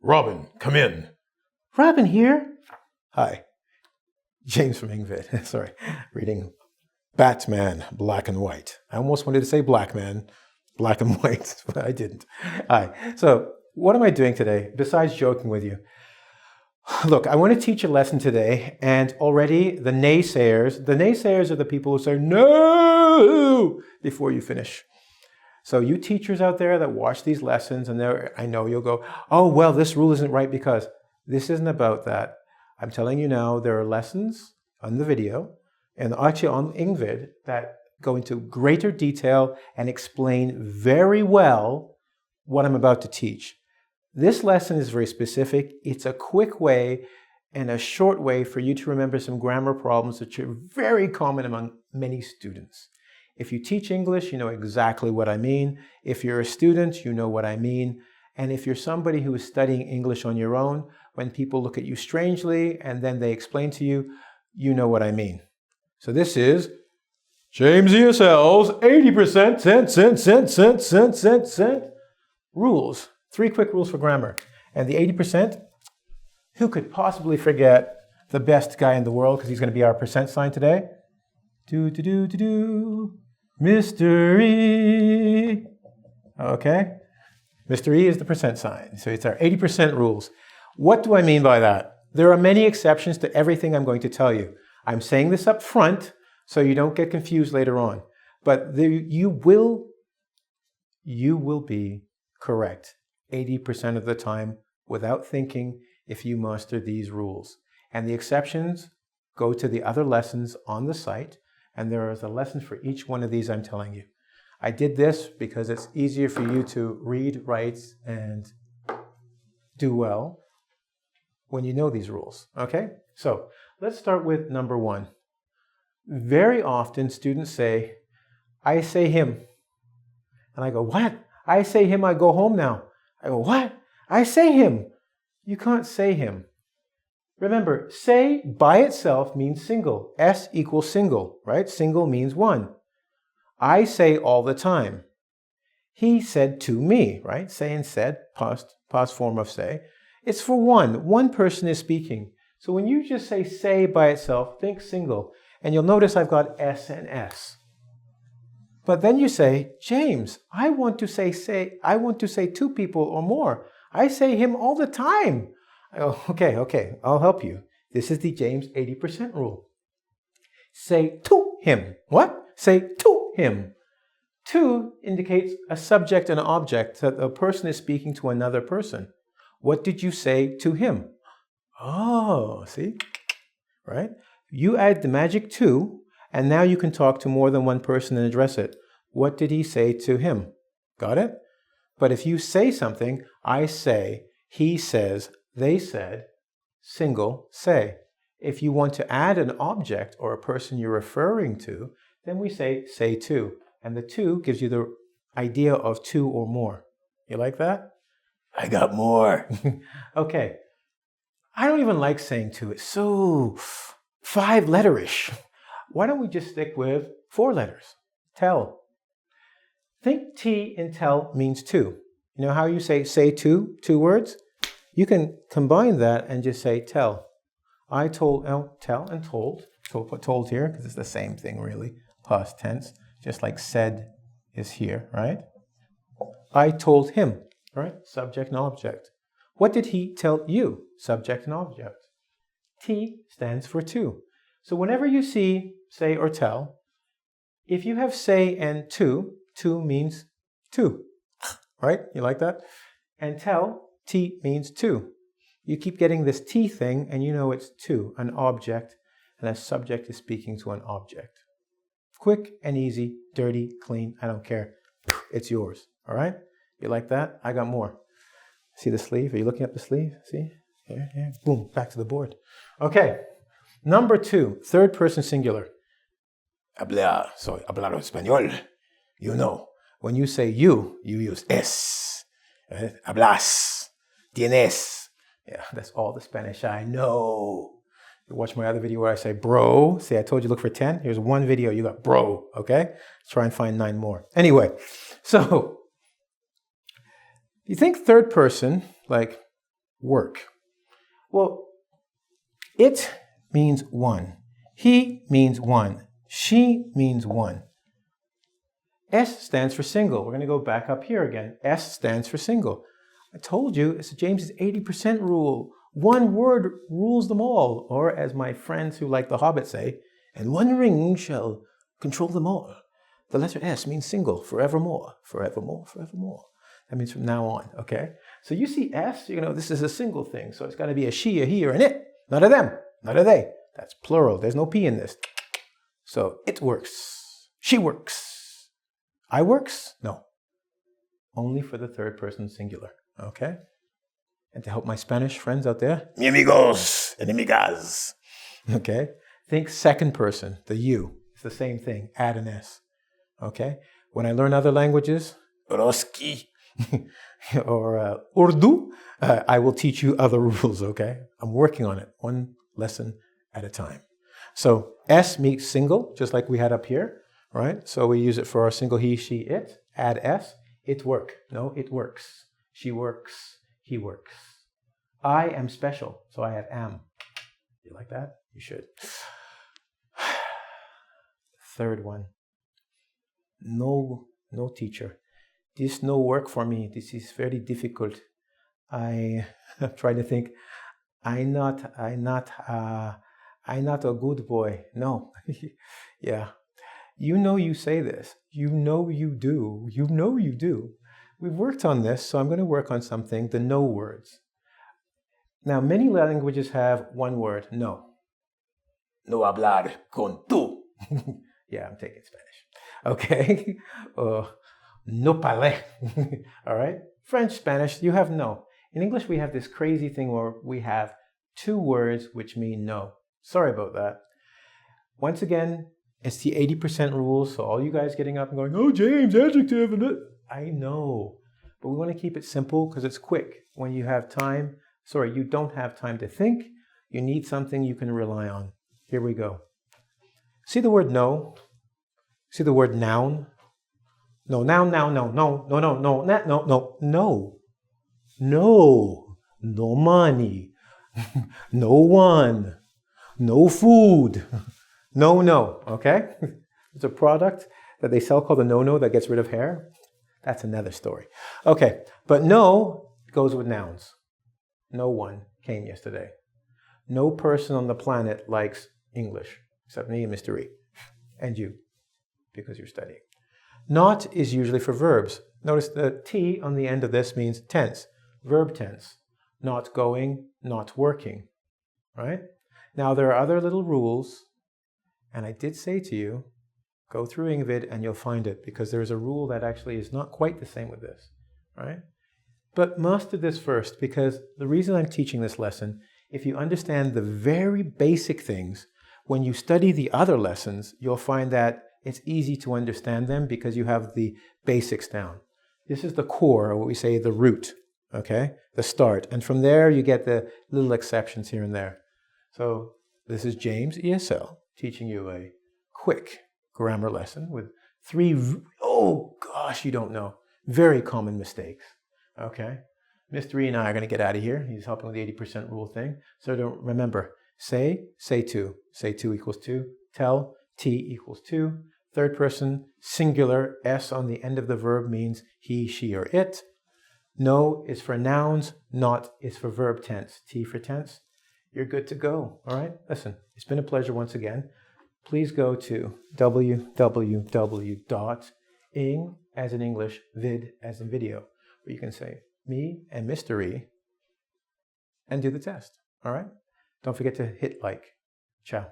Robin, come in. Robin here. Hi. James from EngVid. Sorry. Reading Batman, Black and White. I almost wanted to say Blackman, Black and White, but I didn't. Hi. So what am I doing today besides joking with you? Look, I want to teach a lesson today, and already the naysayers are the people who say no before you finish. So you teachers out there that watch these lessons, and I know you'll go, oh, well, this rule isn't right, because this isn't about that. I'm telling you now, there are lessons on the video and actually on EngVid that go into greater detail and explain very well what I'm about to teach. This lesson is very specific. It's a quick way and a short way for you to remember some grammar problems which are very common among many students. If you teach English, you know exactly what I mean. If you're a student, you know what I mean. And if you're somebody who is studying English on your own, when people look at you strangely and then they explain to you, you know what I mean. So this is James ESL's 80% cent rules. 3 quick rules for grammar. And the 80%, who could possibly forget the best guy in the world, because he's going to be our percent sign today? Mr. E. Okay? Mr. E is the percent sign. So it's our 80% rules. What do I mean by that? There are many exceptions to everything I'm going to tell you. I'm saying this up front so you don't get confused later on. But you will be correct 80% of the time without thinking if you master these rules. And the exceptions go to the other lessons on the site, and there is a lesson for each one of these I'm telling you. I did this because it's easier for you to read, write, and do well when you know these rules, okay? So let's start with number 1. Very often students say, I say him. And I go, what? I say him, I go home now. I go, what? I say him. You can't say him. Remember, say by itself means single. S equals single, right? Single means one. I say all the time. He said to me, right? Say and said, past form of say. It's for one. One person is speaking. So when you just say by itself, think single. And you'll notice I've got S and S. But then you say, James, I want to say two people or more. I say him all the time. I go, okay, I'll help you. This is the James 80% rule. Say to him. What? Say to him. To indicates a subject and an object, that a person is speaking to another person. What did you say to him? Oh, see? Right? You add the magic to, and now you can talk to more than one person and address it. What did he say to him? Got it? But if you say something, I say, he says, they said, single, say. If you want to add an object or a person you're referring to, then we say to. And the to gives you the idea of two or more. You like that? I got more. Okay. I don't even like saying to. It's so 5-letterish. Why don't we just stick with 4 letters? Tell. Think T in tell means two. You know how you say to, 2 words? You can combine that and just say tell. I told, tell and told. So we'll put told here because it's the same thing really. Past tense. Just like said is here, right? I told him, right? Subject and object. What did he tell you? Subject and object. T stands for to. So whenever you see say or tell, if you have say and to means two, right? You like that? And tell, T means two. You keep getting this T thing and you know it's two, an object, and a subject is speaking to an object. Quick and easy, dirty, clean, I don't care. It's yours, all right? You like that? I got more. See the sleeve? Are you looking at the sleeve? See? Here. Boom, back to the board. Okay, number 2, third person singular. Hablar español. You know, when you say you use es. Hablas, tienes. Yeah, that's all the Spanish I know. You watch my other video where I say bro. See, I told you look for 10. Here's 1 video. You got bro, okay? Try and find 9 more. Anyway, so you think third person, like work. Well, it means one. He means one. She means one. S stands for single. We're going to go back up here again. S stands for single. I told you, it's James's 80% rule. One word rules them all. Or as my friends who like The Hobbit say, and one ring shall control them all. The letter S means single, forevermore, forevermore, forevermore. That means from now on, okay? So you see S, you know, this is a single thing. So it's got to be a she, a he, or an it. Not a them, not a they. That's plural. There's no P in this. So it works. She works. I works? No. Only for the third person singular, okay? And to help my Spanish friends out there, mi amigos and amigas, okay? Think second person, the you. It's the same thing, add an S, okay? When I learn other languages, Roski or Urdu, I will teach you other rules, okay? I'm working on it, one lesson at a time. So S means single, just like we had up here, right? So we use it for our single he, she, it. Add S, it work. No, it works. She works, he works. I am special, so I have am. You like that? You should. Third one. No teacher. This no work for me. This is very difficult. I'm trying to think. I'm not a good boy. No. Yeah. You know you say this. You know you do. You know you do. We've worked on this, so I'm going to work on something, the no words. Now, many languages have one word, no. No hablar con tú. Yeah, I'm taking Spanish. Okay. No parler. All right. French, Spanish, you have no. In English, we have this crazy thing where we have two words which mean no. Sorry about that. Once again, it's the 80% rule, so all you guys getting up and going, oh, James, adjective, and it. I know, but we want to keep it simple because it's quick. When you have time, you don't have time to think, you need something you can rely on. Here we go. See the word no? See the word noun? No, noun, no, no, no, no, no, no, no, no, no. No. No money. No one. No food. No, okay? It's a product that they sell called the no that gets rid of hair. That's another story. Okay, but no goes with nouns. No one came yesterday. No person on the planet likes English, except me and Mr. E. And you, because you're studying. Not is usually for verbs. Notice the T on the end of this means tense, verb tense. Not going, not working, right? Now there are other little rules, and I did say to you, go through EngVid and you'll find it, because there is a rule that actually is not quite the same with this, right? But master this first, because the reason I'm teaching this lesson, if you understand the very basic things, when you study the other lessons, you'll find that it's easy to understand them because you have the basics down. This is the core, or what we say the root, okay? The start. And from there, you get the little exceptions here and there. So this is James, ESL, teaching you a quick grammar lesson with 3, oh gosh, you don't know, very common mistakes, okay? Mr. E and I are going to get out of here. He's helping with the 80% rule thing. So don't remember, say to. Say to equals to. Tell, T equals to. Third person, singular, S on the end of the verb means he, she, or it. No is for nouns, not is for verb tense. T for tense. You're good to go, all right? Listen, it's been a pleasure once again. Please go to www.ing as in English, vid as in video, where you can say me and Mr. E and do the test, all right? Don't forget to hit like. Ciao.